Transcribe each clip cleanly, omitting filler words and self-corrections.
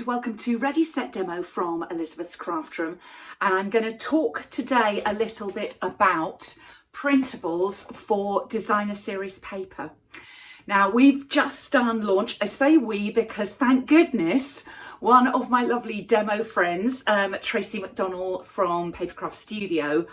and welcome to Ready Set Demo from Elizabeth's Craft Room, and I'm going to talk today a little bit about printables for designer series paper. Now we've just done launch. I say we because thank goodness one of my lovely demo friends, Tracy McDonnell from Papercraft Studio,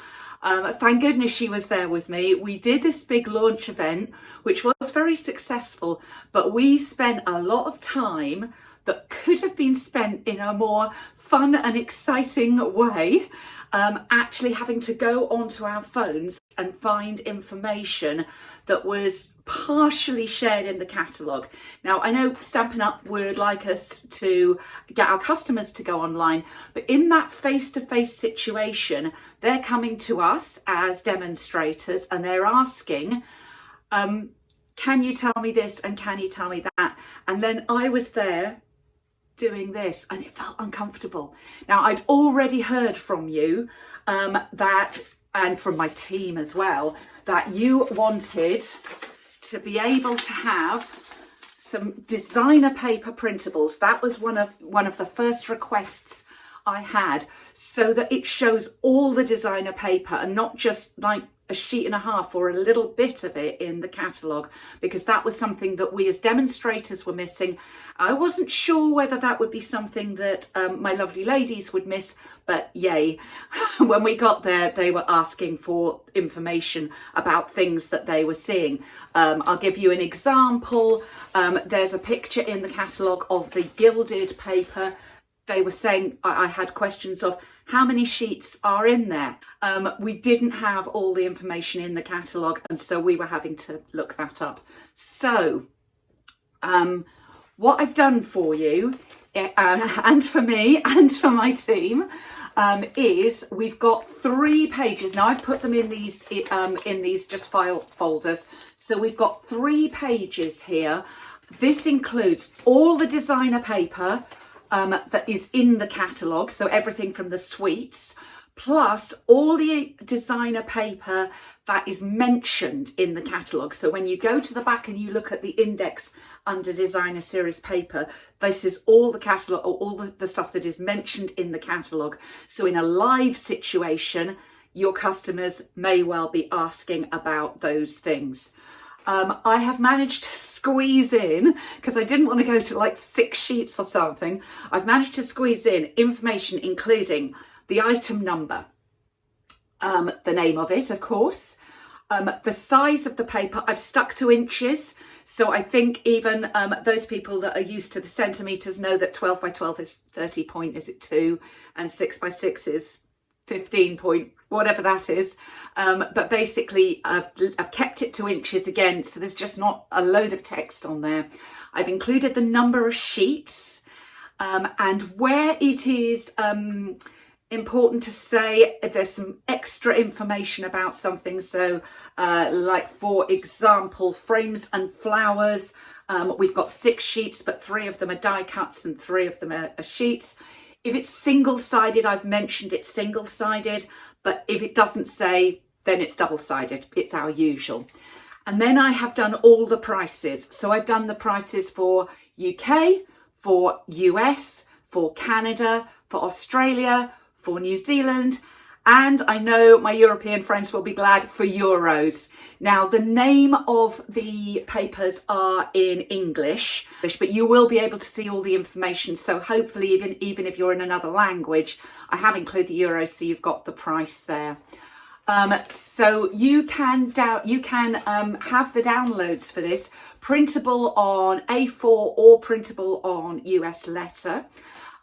thank goodness she was there with me. We did this big launch event which was very successful, but we spent a lot of time that could have been spent in a more fun and exciting way, actually having to go onto our phones and find information that was partially shared in the catalogue. Now I know Stampin' Up would like us to get our customers to go online, but in that face-to-face situation they're coming to us as demonstrators and they're asking, can you tell me this and can you tell me that? And then I was there doing this and it felt uncomfortable. Now I'd already heard from you that, and from my team as well, that you wanted to be able to have some designer paper printables. That was one of the first requests I had, so that it shows all the designer paper and not just like a sheet and a half or a little bit of it in the catalogue, because that was something that we as demonstrators were missing. I wasn't sure whether that would be something that my lovely ladies would miss, but yay, when we got there they were asking for information about things that they were seeing. I'll give you an example. There's a picture in the catalogue of the gilded paper. They were saying, I had questions of how many sheets are in there. We didn't have all the information in the catalogue, and so we were having to look that up. So what I've done for you and for me and for my team is we've got 3 pages. Now I've put them in these just file folders. So we've got 3 pages here. This includes all the designer paper that is in the catalogue, so everything from the suites, plus all the designer paper that is mentioned in the catalogue. So when you go to the back and you look at the index under designer series paper, this is all the catalogue, or all the stuff that is mentioned in the catalogue. So in a live situation, your customers may well be asking about those things. I have managed to squeeze in, because I didn't want to go to like 6 sheets or something, I've managed to squeeze in information including the item number, the name of it of course, the size of the paper. I've stuck to inches, so I think even those people that are used to the centimetres know that 12 by 12 is 30 point, is it 2, and 6 by 6 is 15 point, whatever that is. But basically I've kept it to inches again, so there's just not a load of text on there. I've included the number of sheets, and where it is important to say there's some extra information about something. So like for example, frames and flowers, we've got 6 sheets, but 3 of them are die cuts and 3 of them are sheets. If it's single-sided, I've mentioned it's single-sided, but if it doesn't say, then it's double-sided. It's our usual. And then I have done all the prices. So I've done the prices for UK, for US, for Canada, for Australia, for New Zealand, and I know my European friends will be glad, for euros. Now the name of the papers are in English, but you will be able to see all the information. So hopefully even if you're in another language, I have included the euros, so you've got the price there. So you can have the downloads for this, printable on A4 or printable on US letter.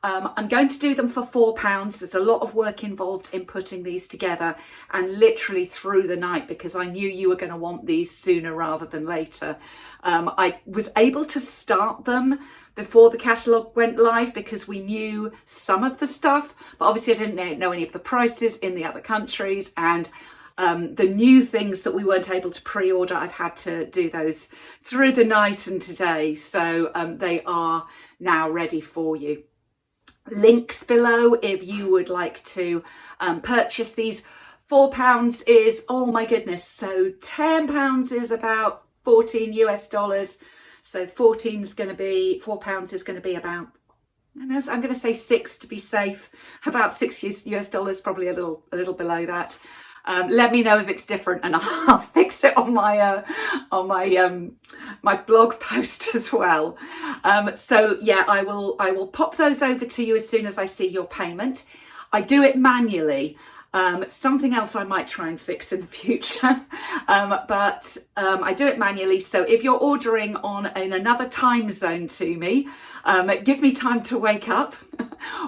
I'm going to do them for £4. There's a lot of work involved in putting these together, and literally through the night, because I knew you were going to want these sooner rather than later. I was able to start them before the catalogue went live because we knew some of the stuff, but obviously I didn't know any of the prices in the other countries, and the new things that we weren't able to pre-order, I've had to do those through the night and today. So they are now ready for you. Links below if you would like to purchase these. £4 is, oh my goodness, so £10 is about 14 US dollars, so £4 is going to be about I'm going to say 6 to be safe. About $6 US, probably a little below that. Let me know if it's different, and I'll fix it on my my blog post as well. So yeah, I will pop those over to you as soon as I see your payment. I do it manually. Something else I might try and fix in the future, but I do it manually. So if you're ordering in another time zone to me, give me time to wake up.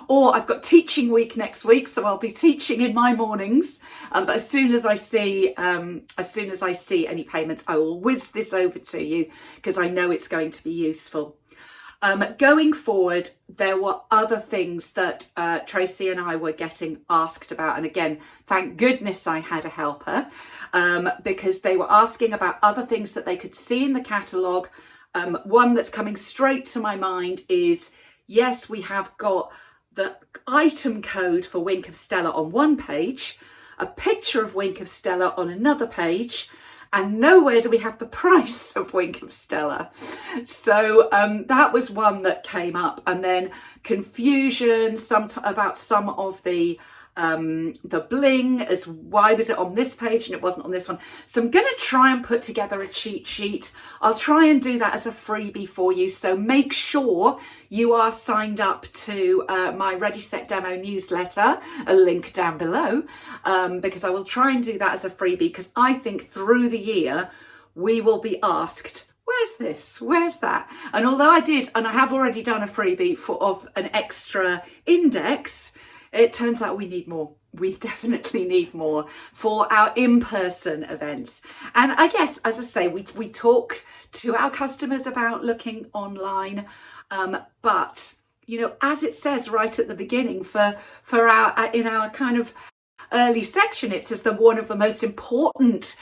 Or I've got teaching week next week, so I'll be teaching in my mornings. But as soon as I see any payments, I will whiz this over to you because I know it's going to be useful. Going forward, there were other things that Tracy and I were getting asked about. And again, thank goodness I had a helper, because they were asking about other things that they could see in the catalogue. One that's coming straight to my mind is, yes, we have got the item code for Wink of Stella on one page, a picture of Wink of Stella on another page, and nowhere do we have the price of Wink of Stella. So that was one that came up, and then confusion about some of the bling, as why was it on this page and it wasn't on this one. So I'm going to try and put together a cheat sheet. I'll try and do that as a freebie for you, so make sure you are signed up to my Ready Set Demo newsletter, a link down below, because I will try and do that as a freebie, because I think through the year we will be asked, where's this, where's that? And although I have already done a freebie of an extra index, it turns out we need more. We definitely need more for our in-person events. And I guess, as I say, we talk to our customers about looking online, but you know, as it says right at the beginning, in our kind of early section, it says that one of the most important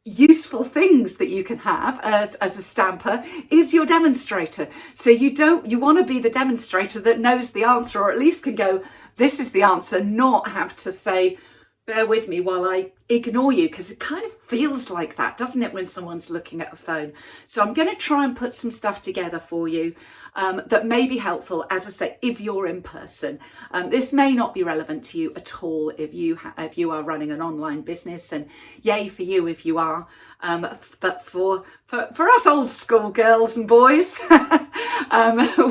useful things that you can have as a stamper is your demonstrator. So you want to be the demonstrator that knows the answer, or at least can go, this is the answer, not have to say, bear with me while I ignore you, because it kind of feels like that, doesn't it, when someone's looking at a phone. So I'm going to try and put some stuff together for you that may be helpful, as I say, if you're in person. This may not be relevant to you at all if you are running an online business, and yay for you if you are. But for us old school girls and boys,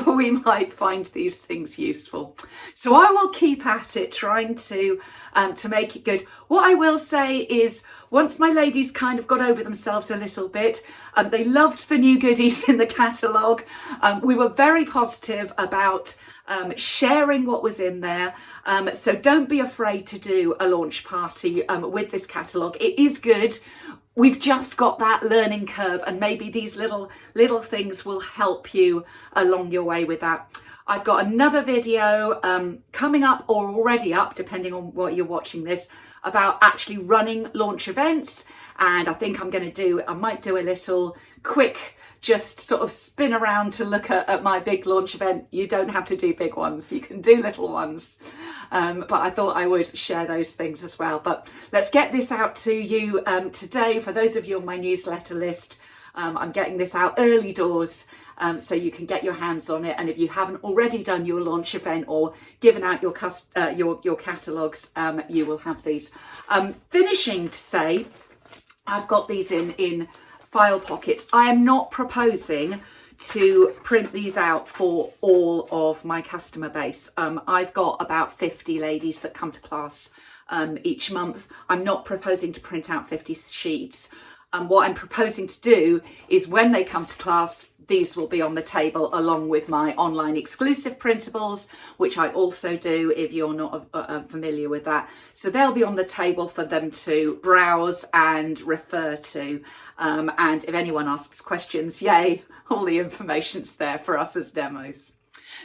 we might find these things useful. So I will keep at it, trying to make it good. What I will say is, once my ladies kind of got over themselves a little bit, they loved the new goodies in the catalogue. We were very positive about sharing what was in there. So don't be afraid to do a launch party with this catalogue. It is good. We've just got that learning curve, and maybe these little things will help you along your way with that. I've got another video coming up, or already up, depending on what you're watching this, about actually running launch events. And I think I might do a little quick, just sort of spin around to look at my big launch event. You don't have to do big ones, you can do little ones. But I thought I would share those things as well. But let's get this out to you today. For those of you on my newsletter list, I'm getting this out early doors, so you can get your hands on it. And if you haven't already done your launch event or given out your catalogues, you will have these. Finishing to say, I've got these in file pockets. I am not proposing to print these out for all of my customer base. I've got about 50 ladies that come to class each month. I'm not proposing to print out 50 sheets. What I'm proposing to do is, when they come to class, these will be on the table along with my online exclusive printables, which I also do if you're not familiar with that. So they'll be on the table for them to browse and refer to. And if anyone asks questions, yay, all the information's there for us as demos.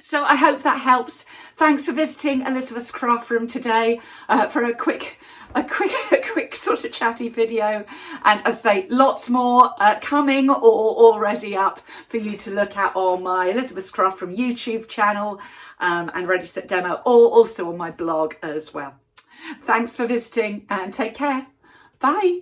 So I hope that helps. Thanks for visiting Elizabeth's craft room today for a quick sort of chatty video. And as I say, lots more coming or already up for you to look at on my Elizabeth's Craft Room YouTube channel and Ready Set Demo, or also on my blog as well. Thanks for visiting, and take care. Bye.